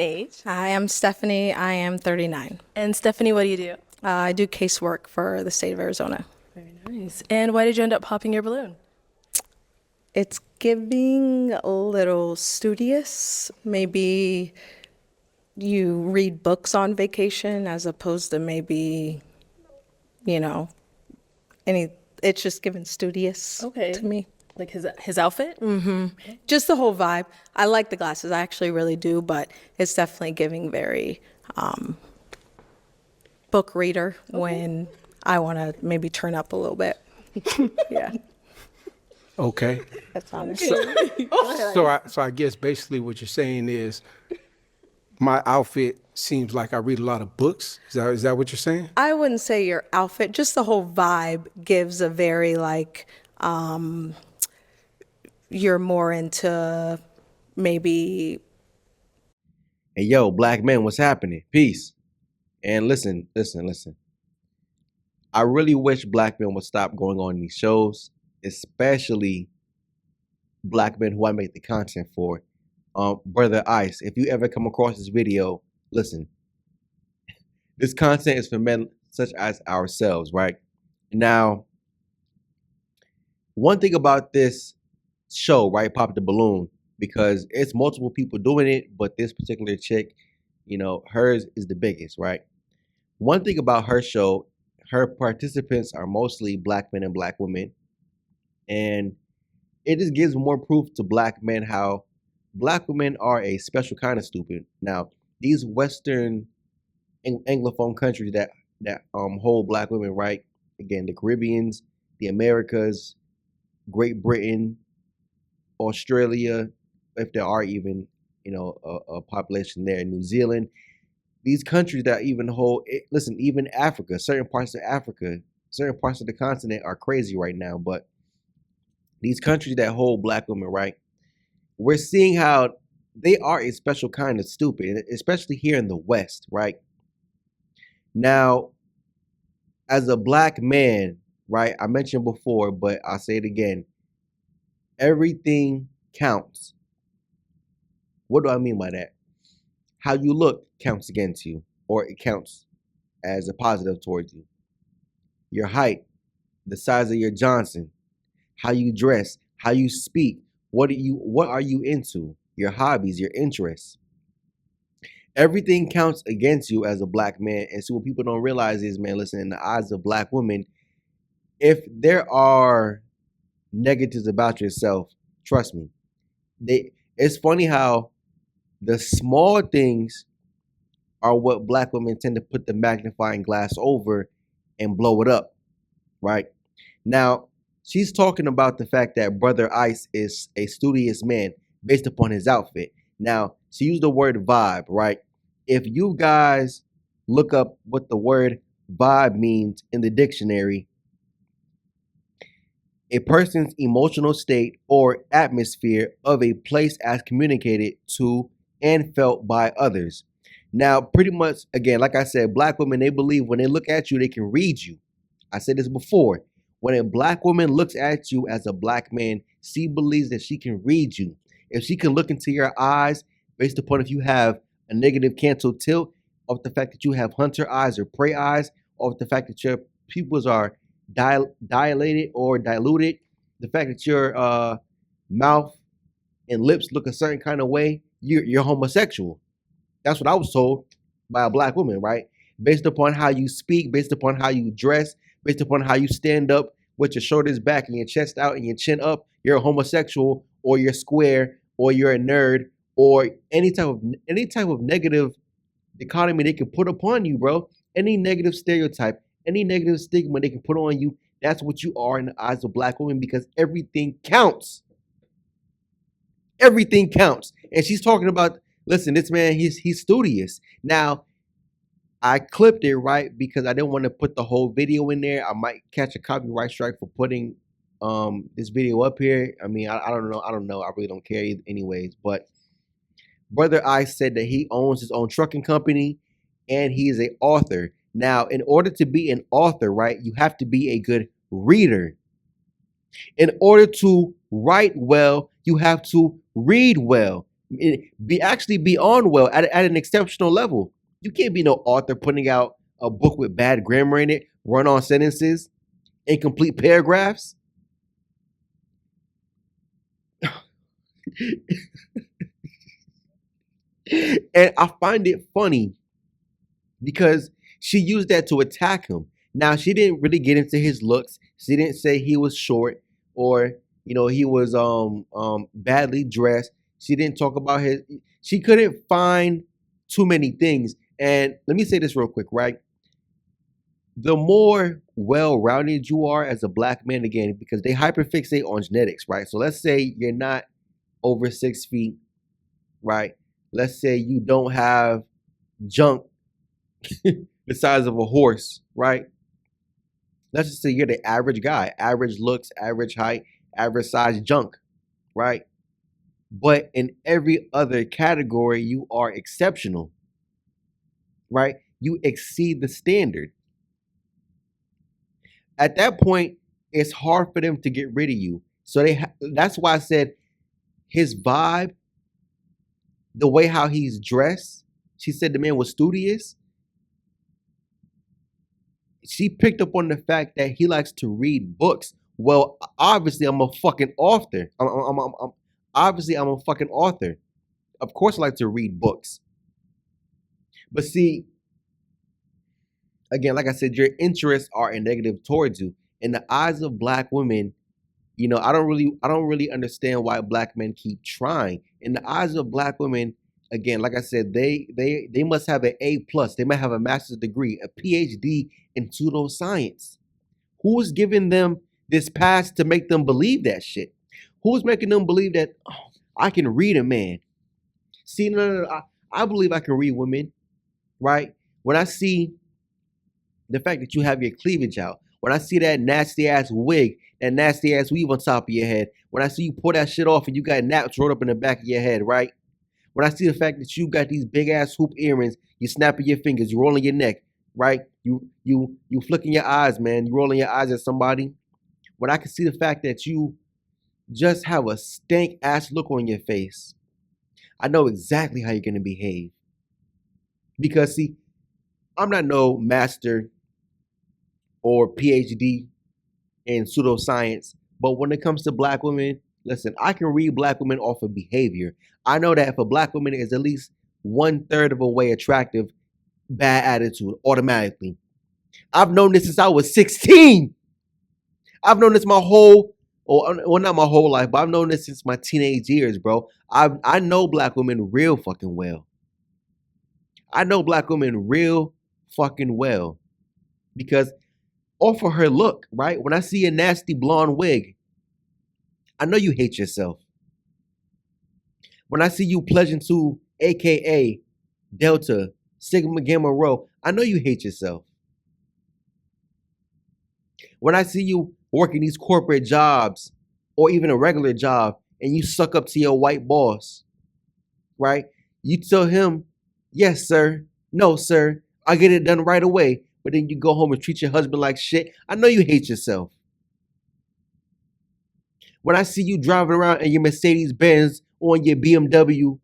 Age. Hi, I'm Stephanie. I am 39. And Stephanie, what do you do? I do casework for the state of Arizona. Very nice. And why did you end up popping your balloon? It's giving a little studious. Maybe you read books on vacation as opposed to maybe, you know, any, it's just giving studious Okay. to me. Like his outfit? Just the whole vibe. I like the glasses. I actually really do, but it's definitely giving very book reader when I want to maybe turn up a little bit. Yeah, Okay. that's honest. So I guess basically what you're saying is my outfit seems like I read a lot of books. Is that what you're saying? I wouldn't say your outfit, just the whole vibe gives a very like you're more into maybe Hey, yo, black men, what's happening? Peace. And listen. I really wish black men would stop going on these shows, especially black men who I make the content for. Brother Ice, if you ever come across this video, listen, this content is for men such as ourselves, right? Now, one thing about this show, right, Pop the Balloon, because it's multiple people doing it, but this particular chick, hers is the biggest, right? One thing about her show, her participants are mostly black men and black women, and it just gives more proof to black men how black women are a special kind of stupid. Now, these Western Anglophone countries that hold black women, right? Again, the Caribbeans, the Americas, Great Britain, Australia, if there are even a population there, New Zealand, these countries that even hold listen, even Africa, certain parts of the continent are crazy right now, but these countries that hold black women, right, we're seeing how they are a special kind of stupid, especially here in the West, right? Now, as a black man, right, I mentioned before, but I'll say it again, everything counts. What do I mean by that? How you look counts against you, or it counts as a positive towards you. Your height, the size of your Johnson, how you dress, how you speak, what are you into? Your hobbies, your interests. Everything counts against you as a black man. And so what people don't realize is, man, listen, in the eyes of black women, if there are negatives about yourself, trust me, it's funny how the small things are what black women tend to put the magnifying glass over and blow it up, right? Now, she's talking about the fact that Brother Ice is a studious man based upon his outfit. Now, she used the word vibe, right? If you guys look up what the word vibe means in the dictionary, a person's emotional state or atmosphere of a place as communicated to and felt by others. Now, pretty much, again, like I said, black women, they believe when they look at you, they can read you. I said this before. When a black woman looks at you as a black man, she believes that she can read you. If she can look into your eyes based upon if you have a negative cancer tilt, of the fact that you have hunter eyes or prey eyes, or the fact that your pupils are dilated or diluted, the fact that your mouth and lips look a certain kind of way, you're homosexual. That's what I was told by a black woman, right? Based upon how you speak, based upon how you dress, based upon how you stand up with your shoulders back and your chest out and your chin up, you're a homosexual or you're square or you're a nerd or any type of negative dichotomy they can put upon you, bro. Any negative stereotype, any negative stigma they can put on you, that's what you are in the eyes of black women because everything counts. Everything counts. And she's talking about, listen, this man, he's studious. Now, I clipped it right because I didn't want to put the whole video in there. I might catch a copyright strike for putting this video up here. I mean, I don't know. I don't know. I really don't care anyways. But Brother Ice said that he owns his own trucking company and he is an author. Now, in order to be an author, right, you have to be a good reader. In order to write well, you have to read well. Be actually beyond well at an exceptional level. You can't be no author putting out a book with bad grammar in it, run-on sentences, incomplete paragraphs. And I find it funny because she used that to attack him. Now, she didn't really get into his looks. She didn't say he was short or he was badly dressed. She didn't talk about his. She couldn't find too many things. And let me say this real quick, right? The more well-rounded you are as a black man, again, because they hyperfixate on genetics, right? So let's say you're not over 6 feet, right? Let's say you don't have junk the size of a horse, right? Let's just say you're the average guy, average looks, average height, average size junk, right? But in every other category, you are exceptional, right? You exceed the standard. At that point, it's hard for them to get rid of you. So that's why I said his vibe, the way how he's dressed, she said the man was studious. She picked up on the fact that he likes to read books. Well, obviously, I'm a fucking author. Obviously, I'm a fucking author. Of course, I like to read books. But see, again, like I said, your interests are negative towards you. In the eyes of black women, I don't really understand why black men keep trying. In the eyes of black women, again, like I said, they must have an A+. They might have a master's degree, a PhD in pseudoscience. Who's giving them this pass to make them believe that shit? Who's making them believe that I can read a man? See, no, I believe I can read women, right? When I see the fact that you have your cleavage out, when I see that nasty ass wig, that nasty ass weave on top of your head, when I see you pull that shit off and you got naps rolled up in the back of your head, right? When I see the fact that you got these big ass hoop earrings, you snapping your fingers, you rolling your neck, right? You flicking your eyes, man. You rolling your eyes at somebody. When I can see the fact that you just have a stank ass look on your face, I know exactly how you're gonna behave. Because see, I'm not no master or PhD in pseudoscience, but when it comes to black women, listen, I can read black women off of behavior. I know that if a black woman is at least 1/3 of a way attractive, bad attitude automatically. I've known this since I was 16. I've known this my whole, well, not my whole life, but I've known this since my teenage years, bro. I know black women real fucking well. I know black women real fucking well because off of her look, right? When I see a nasty blonde wig, I know you hate yourself. When I see you pledging to AKA, Delta, Sigma Gamma Rho, I know you hate yourself. When I see you working these corporate jobs or even a regular job and you suck up to your white boss, right? You tell him, yes, sir. No, sir. I'll get it done right away. But then you go home and treat your husband like shit. I know you hate yourself. When I see you driving around in your Mercedes Benz on your BMW,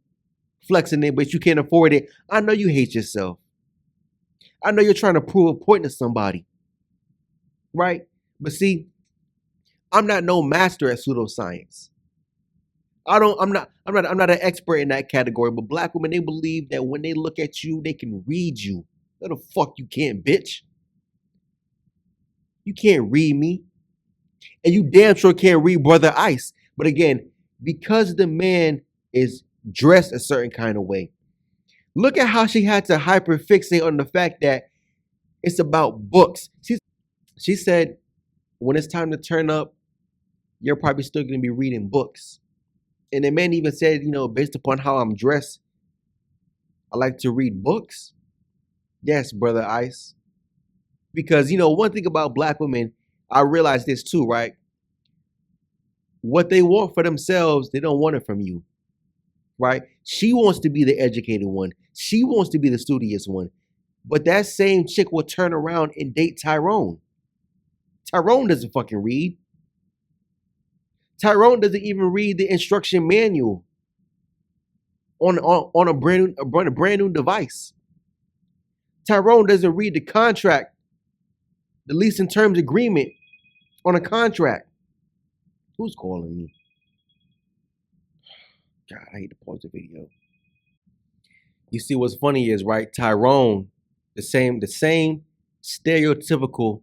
flexing it, but you can't afford it, I know you hate yourself. I know you're trying to prove a point to somebody, right? But see, I'm not no master at pseudoscience. I'm not an expert in that category, but black women, they believe that when they look at you, they can read you. No, the fuck you can't, bitch. You can't read me. And you damn sure can't read Brother Ice. But again, because the man is dressed a certain kind of way, look at how she had to hyperfixate on the fact that it's about books. She said, when it's time to turn up, you're probably still going to be reading books. And the man even said, based upon how I'm dressed, I like to read books. Yes, Brother Ice. Because, one thing about black women, I realize this too, right? What they want for themselves, they don't want it from you, right? She wants to be the educated one. She wants to be the studious one. But that same chick will turn around and date Tyrone. Tyrone doesn't fucking read. Tyrone doesn't even read the instruction manual. on a brand new device. Tyrone doesn't read the contract, the lease and terms agreement on a contract. Who's calling me? God, I hate to pause the video. You see, what's funny is, right, Tyrone, the same stereotypical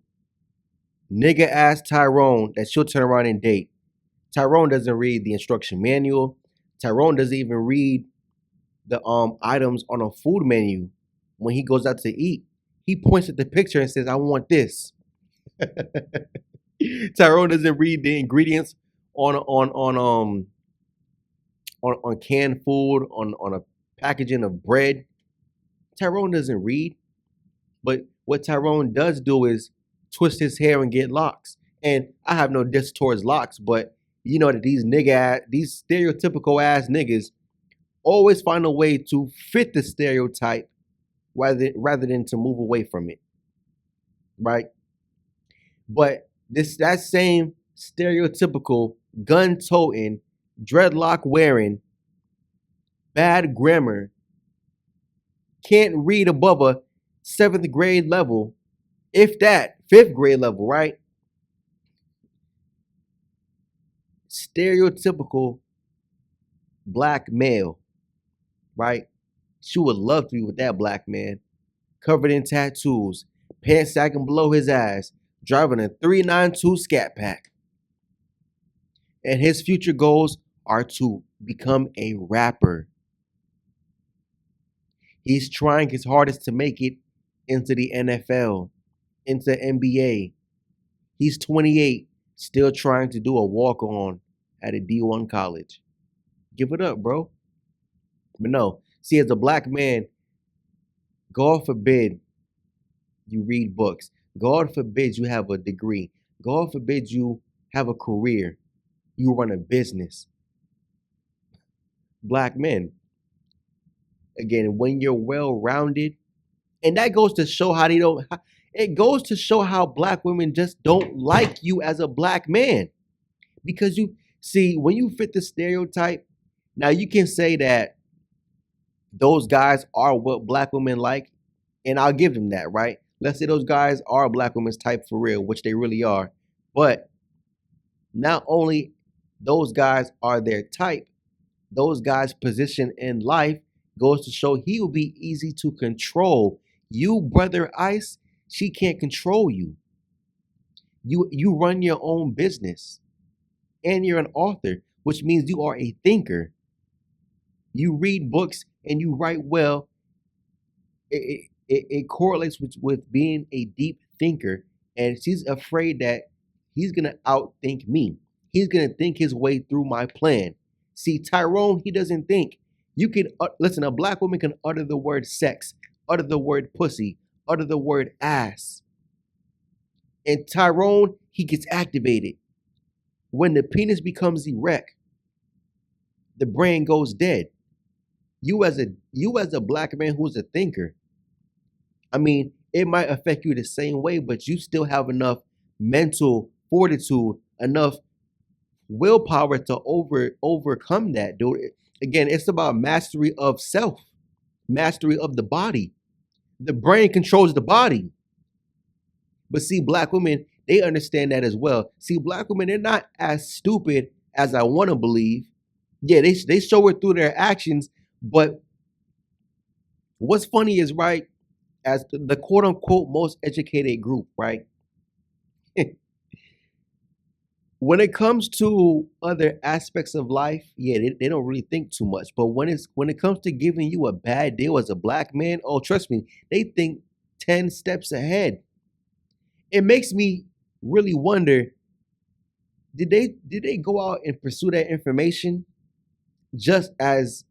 nigga ass Tyrone that she'll turn around and date. Tyrone doesn't read the instruction manual. Tyrone doesn't even read the items on a food menu when he goes out to eat. He points at the picture and says, "I want this." Tyrone doesn't read the ingredients on canned food, on a packaging of bread. Tyrone doesn't read. But what Tyrone does do is twist his hair and get locks. And I have no diss towards locks, but you know that these stereotypical ass niggas always find a way to fit the stereotype rather than to move away from it. Right? But that same stereotypical gun-toting, dreadlock wearing, bad grammar, can't read above a 7th grade level, if that, 5th grade level, right? Stereotypical black male, right? She would love to be with that black man, covered in tattoos, pants sagging below his ass, driving a 392 Scat Pack. And his future goals are to become a rapper. He's trying his hardest to make it into the NFL, into NBA. He's 28, still trying to do a walk-on at a D1 college. Give it up, bro. But no, see, as a black man, God forbid you read books. God forbid you have a degree. God forbid you have a career. You run a business. Black men, again, when you're well-rounded, and that goes to show how it goes to show how black women just don't like you as a black man. Because you see, when you fit the stereotype, now you can say that those guys are what black women like, and I'll give them that, right? Let's say those guys are black women's type for real, which they really are. But not only those guys are their type, those guys' position in life goes to show he will be easy to control. You, Brother Ice, she can't control you. You run your own business, and you're an author, which means you are a thinker. You read books and you write well. It correlates with being a deep thinker, and she's afraid that he's gonna outthink me. He's gonna think his way through my plan. See, Tyrone, he doesn't think. You can listen. A black woman can utter the word sex, utter the word pussy, utter the word ass, and Tyrone, he gets activated. When the penis becomes erect, the brain goes dead. You as a black man who's a thinker, I mean, it might affect you the same way, but you still have enough mental fortitude, enough willpower to overcome that, dude. Again, it's about mastery of self, mastery of the body. The brain controls the body. But see, black women, they understand that as well. See, black women, they're not as stupid as I want to believe. Yeah, they show it through their actions. But what's funny is, right, as the quote unquote most educated group, right? When it comes to other aspects of life, yeah, they don't really think too much. But when it comes to giving you a bad deal as a black man, oh, trust me, they think 10 steps ahead. It makes me really wonder, did they go out and pursue that information just as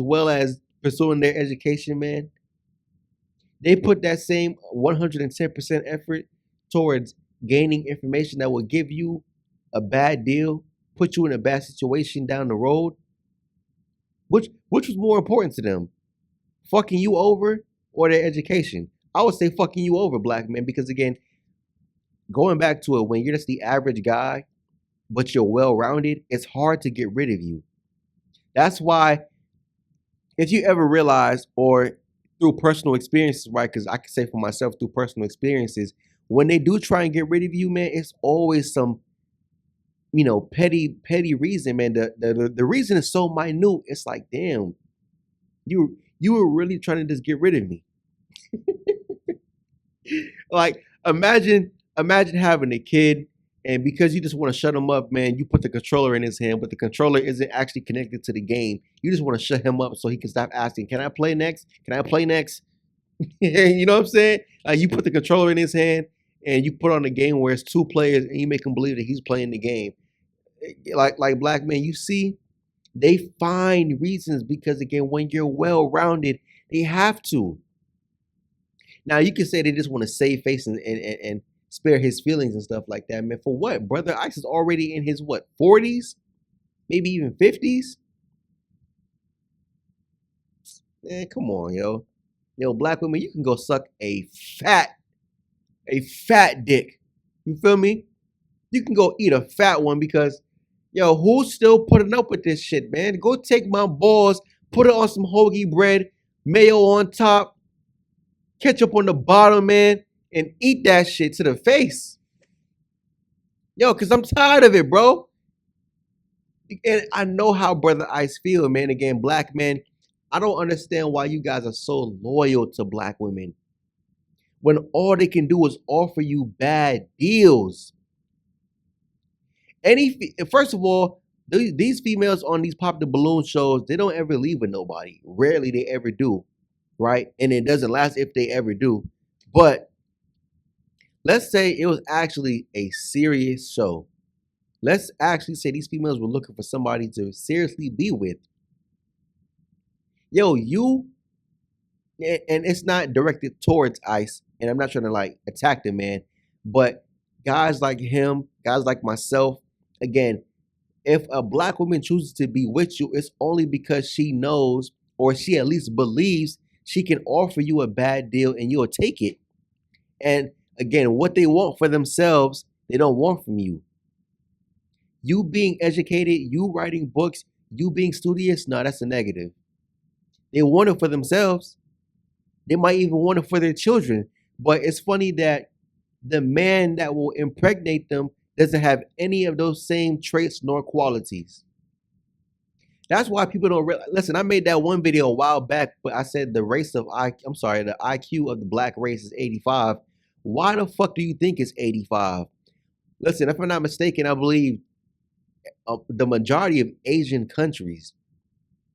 well as pursuing their education, man? They put that same 110% effort towards gaining information that will give you a bad deal, put you in a bad situation down the road. Which was more important to them? Fucking you over or their education? I would say fucking you over, black man, because again, going back to it, when you're just the average guy, but you're well-rounded, it's hard to get rid of you. That's why, if you ever realize, or through personal experiences, right? Because I can say for myself through personal experiences, when they do try and get rid of you, man, it's always some, petty reason, man. The reason is so minute. It's like, damn, you were really trying to just get rid of me. Like, imagine having a kid, and because you just want to shut him up, man, you put the controller in his hand, but the controller isn't actually connected to the game. You just want to shut him up so he can stop asking, "Can I play next? Can I play next?" You know what I'm saying? You put the controller in his hand, and you put on a game where it's two players, and you make him believe that he's playing the game. Like black men, you see, they find reasons because, again, when you're well-rounded, they have to. Now, you can say they just want to save face and spare his feelings and stuff like that, man. For what? Brother Ice is already in his, 40s? Maybe even 50s? Man, come on, yo. Yo, black women, you can go suck a fat dick. You feel me? You can go eat a fat one because, yo, who's still putting up with this shit, man? Go take my balls, put it on some hoagie bread, mayo on top, ketchup on the bottom, man, and eat that shit to the face. Yo, because I'm tired of it, bro. And I know how Brother Ice feel, man. Again, black men, I don't understand why you guys are so loyal to black women when all they can do is offer you bad deals. First of all, these females on these Pop the Balloon shows, they don't ever leave with nobody. Rarely they ever do, right? And it doesn't last if they ever do. But let's say it was actually a serious show. Let's actually say these females were looking for somebody to seriously be with. Yo, and it's not directed towards Ice, and I'm not trying to attack the man, but guys like him, guys like myself, again, if a black woman chooses to be with you, it's only because she knows, or she at least believes, she can offer you a bad deal and you'll take it. And again, what they want for themselves, they don't want from you. You being educated, you writing books, you being studious, no, that's a negative. They want it for themselves. They might even want it for their children. But it's funny that the man that will impregnate them doesn't have any of those same traits nor qualities. That's why people don't realize. Listen, I made that one video a while back, but I said the IQ of the black race is 85. Why the fuck do you think it's 85? Listen, if I'm not mistaken, I believe the majority of Asian countries,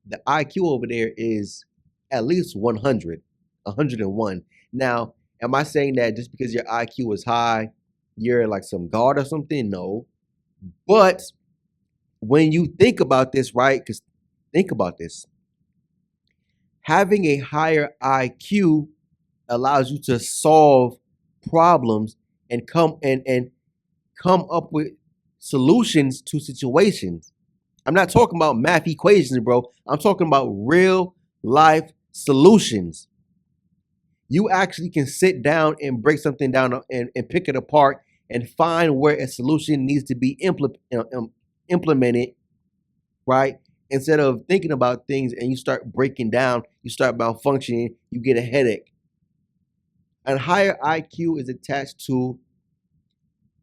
the IQ over there is at least 100, 101. Now, am I saying that just because your IQ is high, you're like some god or something? No. But when you think about this, right? Because think about this. Having a higher IQ allows you to solve problems and come up with solutions to situations. I'm not talking about math equations, bro. I'm talking about real life solutions. You actually can sit down and break something down and pick it apart and find where a solution needs to be implemented, right? Instead of thinking about things and you start breaking down, you start malfunctioning, you get a headache. A higher IQ is attached to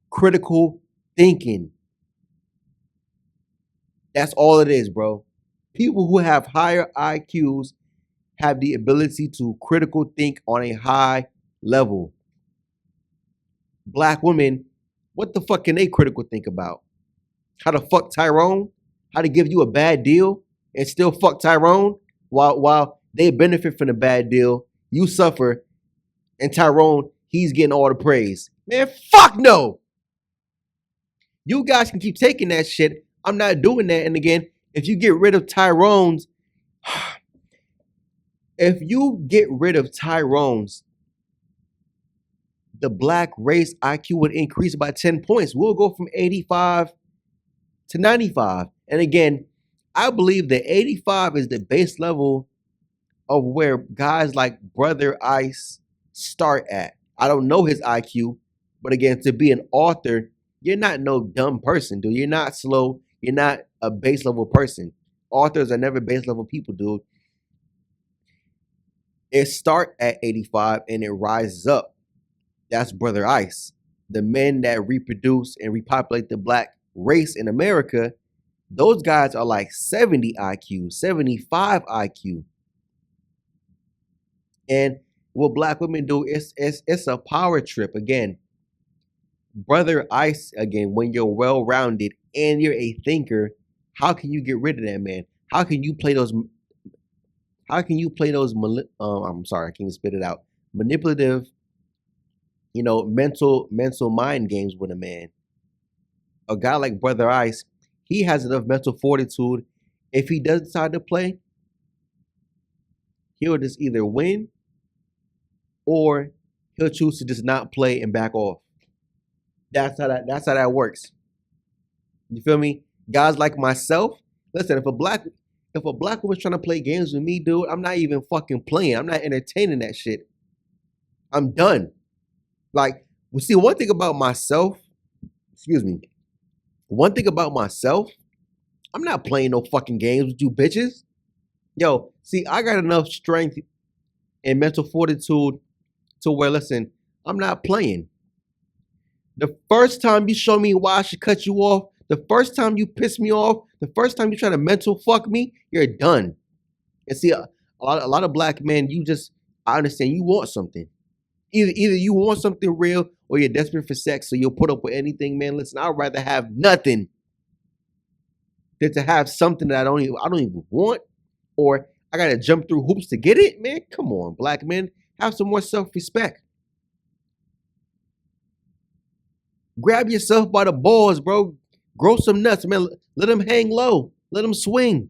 critical thinking. That's all it is, bro. People who have higher IQs have the ability to critical think on a high level. Black women, what the fuck can they critical think about? How to fuck Tyrone? How to give you a bad deal and still fuck Tyrone while they benefit from the bad deal, you suffer, and Tyrone, he's getting all the praise. Man, fuck no. You guys can keep taking that shit. I'm not doing that. And again, if you get rid of Tyrone's, the black race IQ would increase by 10 points. We'll go from 85 to 95. And again, I believe that 85 is the base level of where guys like Brother Ice start at. I don't know his IQ, but again, to be an author, you're not no dumb person, dude. You're not slow. You're not a base level person. authors are never base level people, dude. It start at 85 and it rises up. That's Brother Ice. The men that reproduce and repopulate the black race in America, those guys are like 70 IQ, 75 IQ. And what black women do, it's a power trip. Again, Brother Ice, again, when you're well-rounded and you're a thinker, how can you get rid of that, man? How can you play those I'm sorry, I can't even spit it out. Manipulative, mental mind games with a man. A guy like Brother Ice, he has enough mental fortitude. If he does decide to play, he'll just either win or he'll choose to just not play and back off. That's how that works. You feel me? Guys like myself, listen, if a black woman's trying to play games with me, dude, I'm not even fucking playing. I'm not entertaining that shit. I'm done. Like, well, see, one thing about myself, I'm not playing no fucking games with you bitches. Yo, see, I got enough strength and mental fortitude to where, listen, I'm not playing. The first time you show me why I should cut you off, the first time you piss me off, the first time you try to mental fuck me, you're done. And see, a lot of black men, I understand you want something. Either you want something real or you're desperate for sex, so you'll put up with anything, man. Listen, I'd rather have nothing than to have something that I don't even want, or I gotta jump through hoops to get it, man. Come on, black men, have some more self-respect. Grab yourself by the balls, bro. Grow some nuts, man. Let them hang low. Let them swing.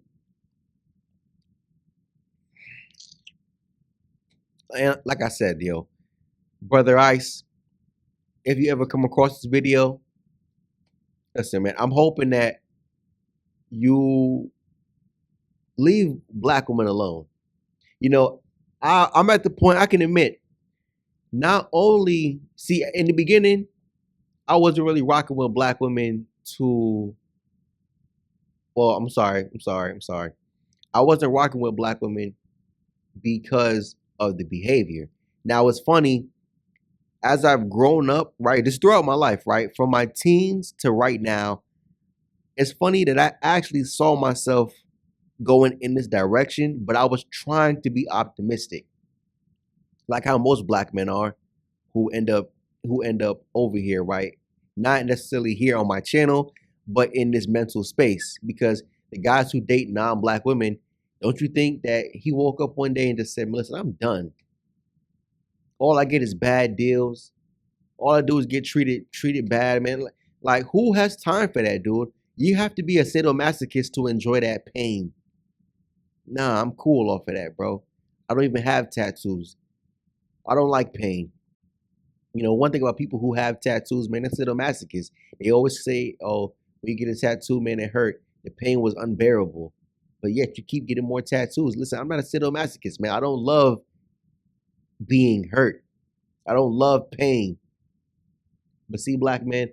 And like I said, yo, Brother Ice, if you ever come across this video, listen, man, I'm hoping that you leave black women alone. I'm at the point I can admit, not only, see, in the beginning, I wasn't really rocking with black women I'm sorry. I wasn't rocking with black women because of the behavior. Now, it's funny, as I've grown up, right, just throughout my life, right, from my teens to right now, it's funny that I actually saw myself going in this direction, but I was trying to be optimistic, like how most black men are, who end up over here, right? Not necessarily here on my channel, but in this mental space. Because the guys who date non-black women, don't you think that he woke up one day and just said, listen, I'm done. All I get is bad deals. All I do is get treated bad, man. Like, who has time for that, dude? You have to be a sadomasochist to enjoy that pain. Nah, I'm cool off of that, bro. I don't even have tattoos. I don't like pain. One thing about people who have tattoos, man, they're sadomasochists. They always say, oh, when you get a tattoo, man, it hurt. The pain was unbearable. But yet you keep getting more tattoos. Listen, I'm not a sadomasochist, man. I don't love being hurt. I don't love pain. But see, black men,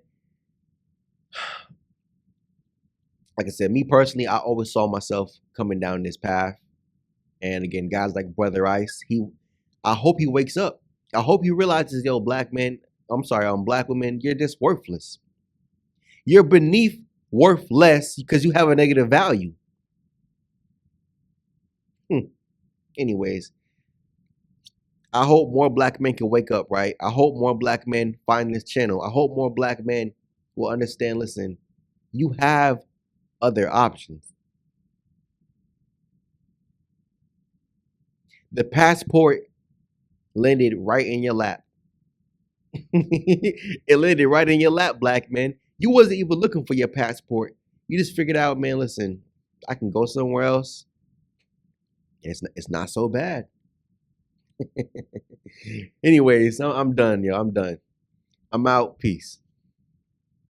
like I said, me personally, I always saw myself coming down this path. And again, guys like Brother Ice, I hope he wakes up. I hope he realizes, yo, black women, you're just worthless. You're beneath worth less because you have a negative value. Anyways, I hope more black men can wake up, right? I hope more black men find this channel. I hope more black men will understand, listen, you have other options. The passport landed right in your lap. It landed right in your lap, black man. You wasn't even looking for your passport. You just figured out, man, listen, I can go somewhere else. It's not so bad. Anyways, I'm done, yo. I'm done. I'm out. Peace.